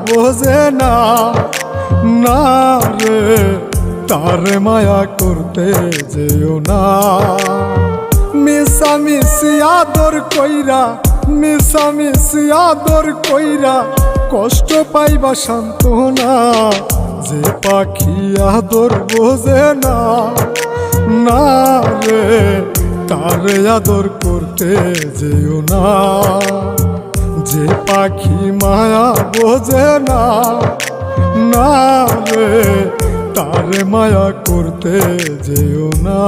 বোঝে না না রে, তারে মায়া করতে যেও না। মিশামিশি আদর কইরা, মিশামিশি আদর কইরা কষ্ট পাইবা সান্ত্বনা। যে পাখি আদর বোঝে না না রে, তারে আদর করতে যেও না। যে পাখি মায়া বোঝে না না রে, তারে মায়া করতে যেও না।